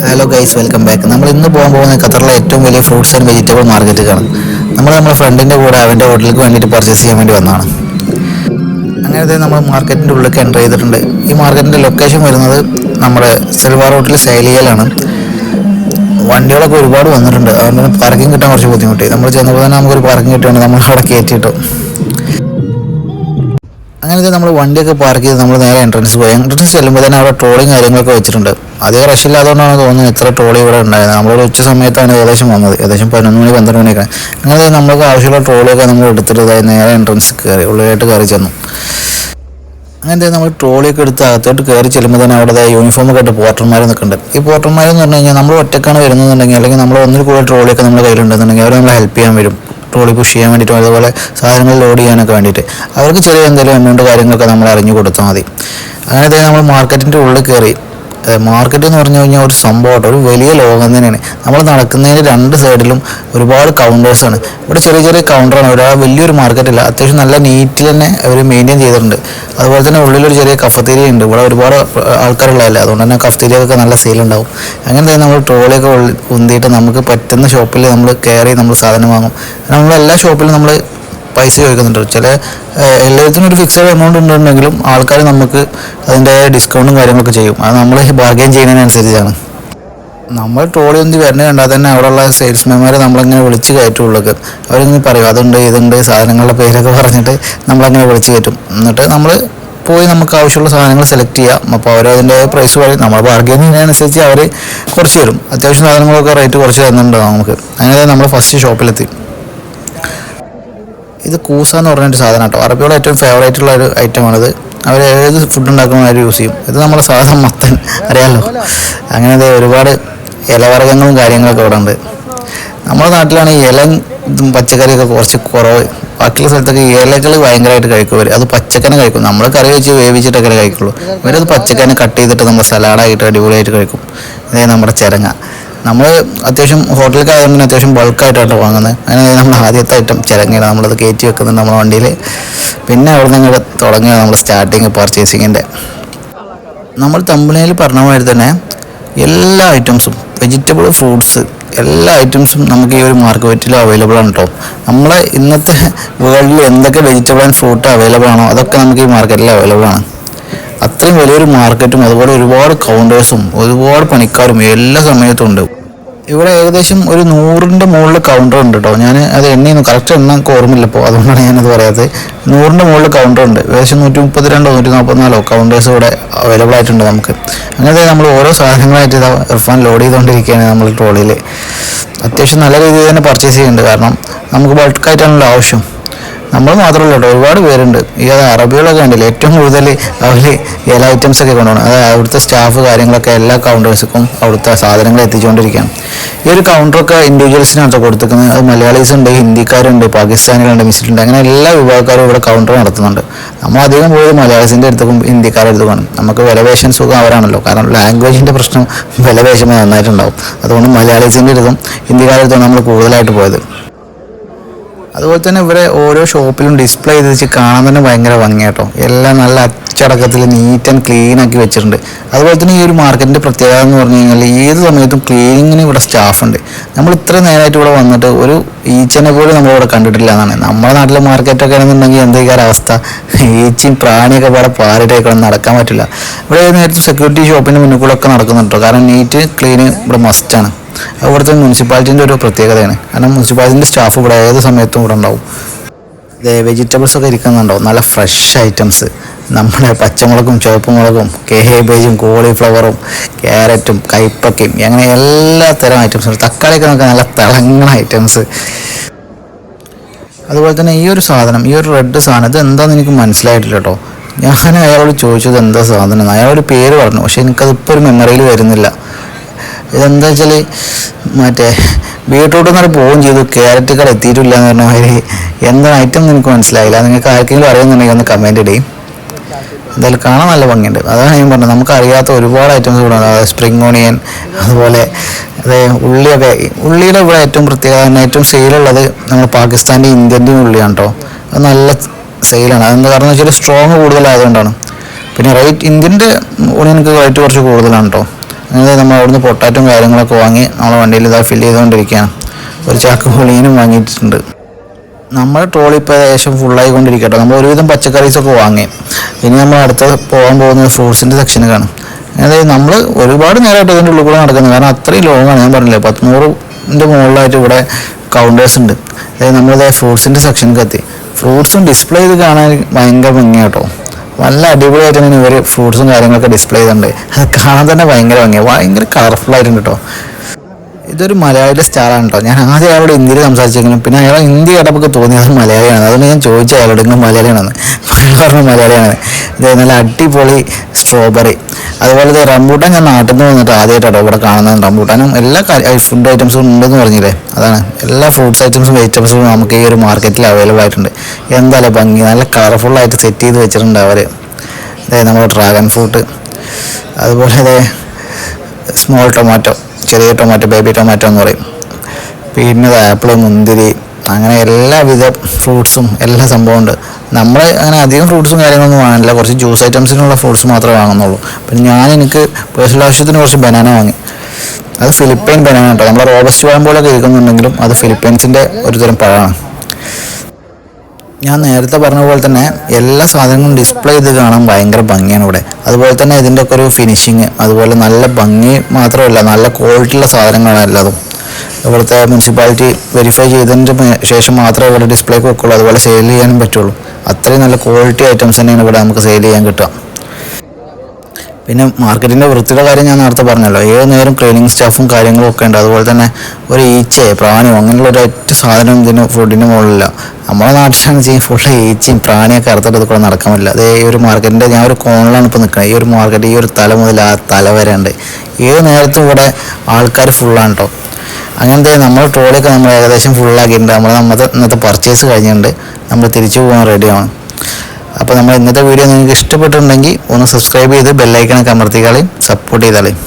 Hello guys, welcome back. നമ്മൾ ഇന്ന് പോകാൻ പോകുന്ന ഖത്തറിലെ ഏറ്റവും വലിയ ഫ്രൂട്ട്സ് ആൻഡ് വെജിറ്റബിൾ മാർക്കറ്റിലാണ്. നമ്മുടെ ഫ്രണ്ടിൻ്റെ കൂടെ അവൻ്റെ ഹോട്ടലിലേക്ക് വേണ്ടിയിട്ട് പർച്ചേസ് ചെയ്യാൻ വേണ്ടി വന്നതാണ്. അങ്ങനത്തെ നമ്മൾ മാർക്കറ്റിൻ്റെ ഉള്ളിലേക്ക് എൻ്റർ ചെയ്തിട്ടുണ്ട്. ഈ മാർക്കറ്റിൻ്റെ ലൊക്കേഷൻ വരുന്നത് നമ്മുടെ സിൽവാർ റോട്ടിൽ സൈലിയയിലാണ്. വണ്ടികളൊക്കെ ഒരുപാട് വന്നിട്ടുണ്ട്, അതുകൊണ്ട് പാർക്കിംഗ് കിട്ടാൻ കുറച്ച് ബുദ്ധിമുട്ടി. നമ്മൾ ചെന്നപ്പോൾ തന്നെ നമുക്കൊരു പാർക്കിംഗ് കിട്ടുകയാണ്, നമ്മൾ അവിടെ കയറ്റിയിട്ടു. അങ്ങനത്തെ നമ്മൾ വണ്ടിയൊക്കെ പാർക്ക് ചെയ്ത് നമ്മൾ നേരെ എൻട്രൻസ് പോയി. എൻട്രൻസ് ചെല്ലുമ്പോൾ തന്നെ അവിടെ ട്രോളിയും കാര്യങ്ങളൊക്കെ വെച്ചിട്ടുണ്ട്. അധികം റഷില്ലാത്തതുകൊണ്ടാണ് തോന്നുന്നത് ഇത്ര ട്രോളി ഇവിടെ ഉണ്ടായത്. നമ്മളൊരു ഉച്ച സമയത്താണ് ഏകദേശം വന്നത്, ഏകദേശം 11 മണി 12 മണിയൊക്കെ. അങ്ങനെ നമുക്ക് ആവശ്യമുള്ള ട്രോളിയൊക്കെ നമ്മൾ എടുത്തിട്ട് നേരെ എൻട്രൻസ് കയറി ഉള്ളിലായിട്ട് കയറി ചെന്നു. അങ്ങനത്തെ നമ്മൾ ട്രോളിയൊക്കെ എടുത്ത് അകത്തോട്ട് കയറി ചെല്ലുമ്പോൾ തന്നെ അവിടെ യൂണിഫോമൊക്കെ ഇട്ട് പോർട്ടർമാർ നിൽക്കുന്നുണ്ട്. ഈ പോർട്ടർമാരെന്ന് പറഞ്ഞു കഴിഞ്ഞാൽ നമ്മൾ ഒറ്റക്കാണ് വരുന്നതെന്നുണ്ടെങ്കിൽ, അല്ലെങ്കിൽ നമ്മൾ ഒന്നിൽ കൂടുതൽ ട്രോളിയൊക്കെ നമ്മുടെ കയ്യിലുണ്ടെന്നുണ്ടെങ്കിൽ അവർ നമ്മളെ ഹെൽപ്പ് ചെയ്യാൻ വരും, ട്രോളി പുഷ് ചെയ്യാൻ വേണ്ടിയിട്ടും അതുപോലെ സാധനങ്ങൾ ലോഡ് ചെയ്യാനൊക്കെ വേണ്ടിയിട്ട്. അവർക്ക് ചെറിയ എന്തെങ്കിലും എമൗണ്ട് കാര്യങ്ങളൊക്കെ നമ്മൾ അറിഞ്ഞു കൊടുത്താൽ മതി. അങ്ങനത്തെ നമ്മൾ മാർക്കറ്റിൻ്റെ ഉള്ളിൽ കയറി. മാർക്കറ്റ് എന്ന് പറഞ്ഞു കഴിഞ്ഞാൽ ഒരു സംഭവമായിട്ട് ഒരു വലിയ ലോകം തന്നെയാണ്. നമ്മൾ നടക്കുന്നതിന് രണ്ട് സൈഡിലും ഒരുപാട് കൗണ്ടേഴ്സാണ്. ഇവിടെ ചെറിയ ചെറിയ കൗണ്ടറാണ്, ഇവിടെ വലിയൊരു മാർക്കറ്റില്ല. അത്യാവശ്യം നല്ല നീറ്റിൽ തന്നെ അവർ മെയിൻറ്റെയിൻ ചെയ്തിട്ടുണ്ട്. അതുപോലെ തന്നെ ഉള്ളിലൊരു ചെറിയ കഫത്തേരിയ ഉണ്ട്. ഇവിടെ ഒരുപാട് ആൾക്കാരുള്ളതല്ല, അതുകൊണ്ട് തന്നെ കഫത്തേരിയൊക്കെ നല്ല സെയിലുണ്ടാവും. അങ്ങനെ തന്നെ നമ്മൾ ട്രോളിയൊക്കെ ഉന്തിയിട്ട് നമുക്ക് പറ്റുന്ന ഷോപ്പിൽ നമ്മൾ കയറി നമ്മൾ സാധനം വാങ്ങും. നമ്മൾ എല്ലാ ഷോപ്പിലും നമ്മൾ പൈസ ചോദിക്കുന്നുണ്ട്. എല്ലാത്തിനും ഒരു ഫിക്സഡ് എമൗണ്ട് ഉണ്ടെങ്കിലും ആൾക്കാർ നമുക്ക് അതിൻ്റെ ഡിസ്കൗണ്ടും കാര്യങ്ങളൊക്കെ ചെയ്യും. അത് നമ്മൾ ബാർഗെയിൻ ചെയ്യുന്നതിനനുസരിച്ചാണ്. നമ്മൾ ട്രോളി ഒന്തി വരുന്നത് കണ്ടാൽ തന്നെ അവിടെയുള്ള സെയിൽസ്മാൻമാരെ നമ്മളിങ്ങനെ വിളിച്ച് കയറ്റുള്ളൂ. അവരിങ്ങനെ പറയും അതുണ്ട് ഇതുണ്ട് സാധനങ്ങളുടെ പേരൊക്കെ പറഞ്ഞിട്ട് നമ്മളങ്ങനെ വിളിച്ച് കയറ്റും. എന്നിട്ട് നമ്മൾ പോയി നമുക്ക് ആവശ്യമുള്ള സാധനങ്ങൾ സെലക്ട് ചെയ്യാം. അപ്പോൾ അവരതിൻ്റെ പ്രൈസ് പറയും, നമ്മൾ ബാർഗെയിൻ ചെയ്യുന്നതിനനുസരിച്ച് അവർ കുറച്ച് തരും. അത്യാവശ്യം സാധനങ്ങളൊക്കെ റേറ്റ് കുറച്ച് തരുന്നുണ്ട് നമുക്ക്. അങ്ങനെ നമ്മൾ ഫസ്റ്റ് ഷോപ്പിലെത്തി. ഇത് കൂസ എന്ന് പറഞ്ഞൊരു സാധനം കേട്ടോ. അറബികളുടെ ഏറ്റവും ഫേവറേറ്റ് ഉള്ള ഒരു ഐറ്റമാണിത്. അവർ ഏത് ഫുഡ് ഉണ്ടാക്കുമ്പോൾ അവർ യൂസ് ചെയ്യും. ഇത് നമ്മുടെ സാധാരണ മത്തൻ അറിയാമല്ലോ. അങ്ങനത്തെ ഒരുപാട് ഇലവർഗ്ഗങ്ങളും കാര്യങ്ങളൊക്കെ ഇവിടെ ഉണ്ട്. നമ്മുടെ നാട്ടിലാണ് ഈ ഇലയും പച്ചക്കറിയൊക്കെ കുറച്ച് കുറവ്. ബാക്കിയുള്ള സ്ഥലത്തൊക്കെ ഇലകൾ ഭയങ്കരമായിട്ട് കഴിക്കും അവർ. അത് പച്ചക്കനെ കഴിക്കും. നമ്മൾ കറി വെച്ച് വേവിച്ചിട്ടൊക്കെ കഴിക്കുള്ളൂ. ഇവരത് പച്ചക്കനെ കട്ട് ചെയ്തിട്ട് നമ്മൾ സലാഡായിട്ട് അടിപൊളിയായിട്ട് കഴിക്കും. ഇതേ നമ്മുടെ ചിരങ്ങ. നമ്മൾ അത്യാവശ്യം ഹോട്ടലിലേക്കായതുകൊണ്ട് അത്യാവശ്യം ബൾക്കായിട്ടാണ് വാങ്ങുന്നത്. അങ്ങനെ നമ്മൾ ആദ്യത്തെ ഐറ്റം ചിരങ്ങയാണ്. നമ്മളത് കയറ്റി വെക്കുന്നുണ്ട് നമ്മുടെ വണ്ടിയിൽ. പിന്നെ അവിടെ നിന്ന് തുടങ്ങിയ നമ്മൾ സ്റ്റാർട്ടിങ് പർച്ചേസിങ്ങിൻ്റെ. നമ്മൾ തമ്പനയിൽ പറഞ്ഞ മാതിരി തന്നെ എല്ലാ ഐറ്റംസും വെജിറ്റബിൾ ഫ്രൂട്ട്സ് എല്ലാ ഐറ്റംസും നമുക്ക് ഈ ഒരു മാർക്കറ്റിൽ അവൈലബിൾ ആണ് കേട്ടോ. നമ്മളെ ഇന്നത്തെ വേൾഡിൽ എന്തൊക്കെ വെജിറ്റബിൾ ആൻഡ് ഫ്രൂട്ട് അവൈലബിൾ ആണോ അതൊക്കെ നമുക്ക് ഈ മാർക്കറ്റിൽ അവൈലബിൾ ആണ്. അത്രയും വലിയൊരു മാർക്കറ്റും അതുപോലെ ഒരുപാട് കൗണ്ടേഴ്സും ഒരുപാട് പണിക്കാരും എല്ലാ സമയത്തും ഉണ്ട്. ഇവിടെ ഏകദേശം ഒരു 100ൻ്റെ മുകളിൽ കൗണ്ടർ ഉണ്ട് കേട്ടോ. ഞാൻ അത് എണ്ണിയൊന്നും കറക്റ്റ് എണ്ണം എനിക്ക് ഓർമ്മയില്ല, അപ്പോൾ അതുകൊണ്ടാണ് ഞാനത് പറയാത്തത്. 100ൻ്റെ മുകളിൽ കൗണ്ടർ ഉണ്ട്. ഏകദേശം 132 144 കൗണ്ടേഴ്സ് ഇവിടെ അവൈലബിൾ ആയിട്ടുണ്ട് നമുക്ക്. അങ്ങനത്തെ നമ്മൾ ഓരോ സാധനങ്ങളായിട്ട് ഇർഫാൻ ലോഡ് ചെയ്തുകൊണ്ടിരിക്കുകയാണ് നമ്മൾ ട്രോളിയിൽ. അത്യാവശ്യം നല്ല രീതിയിൽ തന്നെ പർച്ചേസ് ചെയ്യുന്നുണ്ട്, കാരണം നമുക്ക് ബൾക്കായിട്ടാണല്ലോ ആവശ്യം. നമ്മൾ മാത്രമല്ല കേട്ടോ, ഒരുപാട് പേരുണ്ട്. ഈ അറബികളൊക്കെ കണ്ടില്ലേ, ഏറ്റവും കൂടുതൽ അവർ ഇല ഐറ്റംസൊക്കെ കൊണ്ടുപോകണം. അത് അവിടുത്തെ സ്റ്റാഫ് കാര്യങ്ങളൊക്കെ എല്ലാ കൗണ്ടേഴ്സിനും അവിടുത്തെ സാധനങ്ങൾ എത്തിച്ചുകൊണ്ടിരിക്കുകയാണ്. ഈ ഒരു കൗണ്ടറൊക്കെ ഇൻഡിവിജ്വൽസിനാണ് കൊടുത്തിരിക്കുന്നത്. അത് മലയാളീസ് ഉണ്ട്, ഹിന്ദിക്കാരുണ്ട്, പാകിസ്ഥാനികളുണ്ട്, മുസ്ലിമുണ്ട്, അങ്ങനെ എല്ലാ വിഭാഗക്കാരും ഇവിടെ കൗണ്ടർ നടത്തുന്നുണ്ട്. നമ്മൾ അധികം പോയത് മലയാളീസിൻ്റെ അടുത്തേക്കും ഹിന്ദിക്കാരുടെ അടുത്തേക്കാണ്. നമുക്ക് വിലപേശാൻ സുഖം അവരാണല്ലോ, കാരണം ലാംഗ്വേജിൻ്റെ പ്രശ്നം വിലപേശുമ്പോൾ നന്നായിട്ടുണ്ടാവും. അതുകൊണ്ട് മലയാളീസിൻ്റെ അടുത്തും ഹിന്ദിക്കാരുടെ അടുത്തും നമ്മൾ കൂടുതലായിട്ട് പോയത്. അതുപോലെ തന്നെ ഇവിടെ ഓരോ ഷോപ്പിലും ഡിസ്പ്ലേ ചെയ്ത് വെച്ച് കാണാൻ തന്നെ ഭയങ്കര ഭംഗിയാട്ടോ. എല്ലാം നല്ല അച്ചടക്കത്തിൽ നീറ്റ് ആൻഡ് ക്ലീൻ ആക്കി വെച്ചിട്ടുണ്ട്. അതുപോലെ തന്നെ ഈ ഒരു മാർക്കറ്റിൻ്റെ പ്രത്യേകത എന്ന് പറഞ്ഞു കഴിഞ്ഞാൽ ഏത് സമയത്തും ക്ലീനിങ്ങിന് ഇവിടെ സ്റ്റാഫുണ്ട്. നമ്മൾ ഇത്ര നേരമായിട്ട് ഇവിടെ വന്നിട്ട് ഒരു ഈച്ചനെ പോലും നമ്മളിവിടെ കണ്ടിട്ടില്ല എന്നാണ്. നമ്മുടെ നാട്ടിലെ മാർക്കറ്റൊക്കെ ആണെന്നുണ്ടെങ്കിൽ എന്തൊക്കെയാണ് അവസ്ഥ, ഈച്ചയും പ്രാണിയൊക്കെ ഇവിടെ പാറിയിട്ടേക്കണം, നടക്കാൻ പറ്റില്ല. ഇവിടെ നേരത്തെ സെക്യൂരിറ്റി ഷോപ്പിൻ്റെ മുന്നിൽ കൂടെ ഒക്കെ നടക്കുന്നുണ്ടോ, കാരണം നീറ്റ് ക്ലീന് ഇവിടെ മസ്റ്റാണ്. അവിടുത്തെ മുനിസിപ്പാലിറ്റീൻ്റെ ഒരു പ്രത്യേകതയാണ്, കാരണം മുനിസിപ്പാലിറ്റീൻ്റെ സ്റ്റാഫ് ഇവിടെ ഏത് സമയത്തും ഇവിടെ ഉണ്ടാവും. വെജിറ്റബിൾസ് ഒക്കെ ഇരിക്കുന്നുണ്ടാവും, നല്ല ഫ്രഷ് ഐറ്റംസ്. നമ്മുടെ പച്ചമുളകും ചുവപ്പ് മുളകും കേബേജും കോളിഫ്ലവറും ക്യാരറ്റും കൈപ്പക്കയും അങ്ങനെ എല്ലാ തരം ഐറ്റംസും. തക്കാളിയൊക്കെ നമുക്ക് നല്ല തിളങ്ങണ ഐറ്റംസ്. അതുപോലെ തന്നെ ഈ ഒരു സാധനം, ഈ ഒരു റെഡ് സാധനം, ഇത് എന്താണെന്ന് എനിക്ക് മനസ്സിലായിട്ടില്ല കേട്ടോ. ഞാൻ അയാളോട് ചോദിച്ചത് എന്താ സാധനം, അയാളൊരു പേര് പറഞ്ഞു, പക്ഷെ എനിക്കതിപ്പോൾ ഒരു മെമ്മറിയിൽ വരുന്നില്ല. ഇതെന്താ വെച്ചാൽ മറ്റേ ബീട്രൂട്ട് എന്നൊരു പോവുകയും ചെയ്തു, ക്യാരറ്റ് കട എത്തിയിട്ടില്ല എന്ന് പറഞ്ഞ മാതിരി. എന്താണ് ഐറ്റം എന്ന് എനിക്ക് മനസ്സിലായില്ല. നിങ്ങൾക്ക് ആർക്കെങ്കിലും അറിയുന്നുണ്ടെങ്കിൽ ഒന്ന് കമൻറ്റ് ഇടയും. എന്തായാലും കാണാൻ നല്ല ഭംഗിയുണ്ട്. അതാണ് ഞാൻ പറഞ്ഞത്, നമുക്ക് അറിയാത്ത ഒരുപാട് ഐറ്റംസ് ഇവിടെ ഉണ്ട്. സ്പ്രിംഗ് ഓണിയൻ, അതുപോലെ ഉള്ളിയൊക്കെ. ഉള്ളിയുടെ ഇവിടെ ഏറ്റവും പ്രത്യേകത, ഏറ്റവും സെയിലുള്ളത് നമ്മൾ പാകിസ്ഥാൻ്റെ ഇന്ത്യൻ്റെയും ഉള്ളിയാണ് കേട്ടോ. അത് നല്ല സെയിലാണ്. അതെന്താ കാരണം എന്ന് വെച്ചാൽ സ്ട്രോങ് കൂടുതലായതുകൊണ്ടാണ്. പിന്നെ റേറ്റ് ഇന്ത്യൻ്റെ ഓണിയനക്ക് റേറ്റ് കുറച്ച് കൂടുതലാണ് കേട്ടോ. അങ്ങനെ നമ്മൾ അവിടുന്ന് പൊട്ടാറ്റും കാര്യങ്ങളൊക്കെ വാങ്ങി നമ്മളെ വണ്ടിയിൽ ഇതാ ഫില്ല് ചെയ്തുകൊണ്ടിരിക്കുകയാണ്. ഒരു ചാക്ക് പുളിയനും വാങ്ങിയിട്ടുണ്ട്. നമ്മുടെ ട്രോളി ഇപ്പോൾ ഏകദേശം ഫുള്ളായിക്കൊണ്ടിരിക്കട്ടോ. നമ്മൾ ഒരുവിധം പച്ചക്കറീസൊക്കെ വാങ്ങി. ഇനി നമ്മൾ അടുത്ത പോകാൻ പോകുന്നത് ഫ്രൂട്ട്സിൻ്റെ സെക്ഷനിലാണ്. അതായത് നമ്മൾ ഒരുപാട് നേരമായിട്ട് ഇതിൻ്റെ ഉള്ളിൽ കൂടെ നടക്കുന്നത്, കാരണം അത്രയും ലോങ്ങാണ്. ഞാൻ പറഞ്ഞില്ലേ 100ൻ്റെ മുകളിലായിട്ട് ഇവിടെ കൗണ്ടേഴ്സ് ഉണ്ട്. അതായത് നമ്മളിത് ഫ്രൂട്ട്സിൻ്റെ സെക്ഷനിലേക്ക് എത്തി. ഫ്രൂട്ട്സും ഡിസ്പ്ലേ ചെയ്ത് കാണാൻ ഭയങ്കര ഭംഗിയാട്ടോ. നല്ല അടിപൊളിയായിട്ടാണ് ഇവർ ഫ്രൂട്ട്സും കാര്യങ്ങളൊക്കെ ഡിസ്പ്ലേ ചെയ്തിട്ടുണ്ട്. അത് കാണാൻ തന്നെ ഭയങ്കര ഭംഗിയാണ്, ഭയങ്കര കളർഫുള്ളായിട്ടുണ്ട് കേട്ടോ. ഇതൊരു മലയാളിയുടെ സ്റ്റാറാണ് കേട്ടോ. ഞാൻ ആദ്യം അയാളോട് ഹിന്ദിയിൽ സംസാരിച്ചെങ്കിലും പിന്നെ അയാൾ ഹിന്ദി കേട്ടപ്പോൾ തോന്നി അത് മലയാളിയാണ്. അതുകൊണ്ട് ഞാൻ ചോദിച്ചു അയാളോട് നിങ്ങൾ മലയാളിയാണെന്ന്. പറഞ്ഞ മലയാളിയാണ്. ഇത് നല്ല അടിപൊളി സ്ട്രോബെറി, അതുപോലെ റംബൂട്ടാൻ ഞാൻ നാട്ടിൽ നിന്ന് വന്നിട്ട് ആദ്യമായിട്ടോ ഇവിടെ കാണുന്നത്. റംബൂട്ടാനും എല്ലാ ഫുഡ് ഐറ്റംസും ഉണ്ടെന്ന് പറഞ്ഞില്ലേ, അതാണ് എല്ലാ ഫ്രൂട്ട്സ് ഐറ്റംസും വെജിറ്റബിൾസും നമുക്ക് ഈ ഒരു മാർക്കറ്റിൽ അവൈലബിൾ ആയിട്ടുണ്ട്. എന്തായാലും ഭംഗി, നല്ല കളർഫുള്ളായിട്ട് സെറ്റ് ചെയ്ത് വെച്ചിട്ടുണ്ട് അവർ. അതായത് നമ്മുടെ ഡ്രാഗൺ ഫ്രൂട്ട്, അതുപോലെ അതെ സ്മോൾ ടൊമാറ്റോ, ചെറിയ ടൊമാറ്റോ, ബേബി ടൊമാറ്റോ എന്ന് പറയും. പിന്നെ ആപ്പിൾ, മുന്തിരി, അങ്ങനെ എല്ലാവിധ ഫ്രൂട്ട്സും എല്ലാ സംഭവം ഉണ്ട്. നമ്മൾ അങ്ങനെ അധികം ഫ്രൂട്ട്സും കാര്യങ്ങളൊന്നും വാങ്ങില്ല, കുറച്ച് ജ്യൂസ് ഐറ്റംസിനുള്ള ഫ്രൂട്ട്സ് മാത്രമേ വാങ്ങുന്നുള്ളൂ. പിന്നെ എനിക്ക് പേഴ്സണൽ ആവശ്യത്തിന് കുറച്ച് ബനാന വാങ്ങി. അത് ഫിലിപ്പൈൻ ബനാന കേട്ടോ. നമ്മളെ റോബസ്റ്റ് പഴം പോലെയൊക്കെ ഇരിക്കുന്നുണ്ടെങ്കിലും അത് ഫിലിപ്പൈൻസിൻ്റെ ഒരു തരം പഴമാണ്. ഞാൻ നേരത്തെ പറഞ്ഞ പോലെ തന്നെ എല്ലാ സാധനങ്ങളും ഡിസ്പ്ലേ ചെയ്ത് കാണാൻ ഭയങ്കര ഭംഗിയാണ് ഇവിടെ. അതുപോലെ തന്നെ ഇതിൻ്റെയൊക്കെ ഒരു ഫിനിഷിങ്, അതുപോലെ നല്ല ഭംഗി മാത്രമല്ല നല്ല ക്വാളിറ്റിയുള്ള സാധനങ്ങളാണ് എല്ലാതും. ഇവിടുത്തെ മുനിസിപ്പാലിറ്റി വെരിഫൈ ചെയ്തതിന് ശേഷം മാത്രമേ ഇവിടെ ഡിസ്പ്ലേക്ക് വെക്കുള്ളൂ, അതുപോലെ സെയിൽ ചെയ്യാനും പറ്റുള്ളൂ. അത്രയും നല്ല ക്വാളിറ്റി ഐറ്റംസ് തന്നെയാണ് ഇവിടെ നമുക്ക് സെയിൽ ചെയ്യാൻ കിട്ടുക. പിന്നെ മാർക്കറ്റിൻ്റെ വൃത്തിയുടെ കാര്യം ഞാൻ നേരത്തെ പറഞ്ഞല്ലോ. ഏത് നേരം ക്ലീനിങ് സ്റ്റാഫും കാര്യങ്ങളും ഒക്കെ ഉണ്ട്. അതുപോലെ തന്നെ ഒരു ഈച്ചയോ പ്രാണിയോ അങ്ങനെയുള്ള ഒരു ഒറ്റ സാധനം ഇതിന് ഫുഡിന് മുകളിലില്ല. നമ്മളെ നാട്ടിലാണെന്ന് വെച്ചാൽ ഫുള്ള് ഈച്ചയും പ്രാണിയൊക്കെ അറുത്തിട്ട് കൂടെ നടക്കാൻ പറ്റില്ല. അതേ ഈ ഒരു മാർക്കറ്റിൻ്റെ ഞാൻ ഒരു കോണിലാണ് ഇപ്പോൾ നിൽക്കുന്നത്. ഈ ഒരു മാർക്കറ്റ് ഈ ഒരു തല മുതൽ ആ തല വരെ ഉണ്ട്. ഏത് നേരത്തും ഇവിടെ ആൾക്കാർ ഫുള്ളാണ് കേട്ടോ. അങ്ങനത്തെ നമ്മുടെ ട്രോളിയൊക്കെ നമ്മൾ ഏകദേശം ഫുള്ളാക്കിയിട്ടുണ്ട്. നമ്മുടെ ഇന്നത്തെ പർച്ചേസ് കഴിഞ്ഞിട്ടുണ്ട്. നമ്മൾ തിരിച്ചു പോകാൻ റെഡിയാണ്. അപ്പോൾ നമ്മൾ ഇന്നത്തെ വീഡിയോ നിങ്ങൾക്ക് ഇഷ്ടപ്പെട്ടിട്ടുണ്ടെങ്കിൽ ഒന്ന് സബ്സ്ക്രൈബ് ചെയ്ത് ബെല്ലൈക്കണൊക്കെ അമർത്തിക്കാളെയും സപ്പോർട്ട് ചെയ്താളെയും.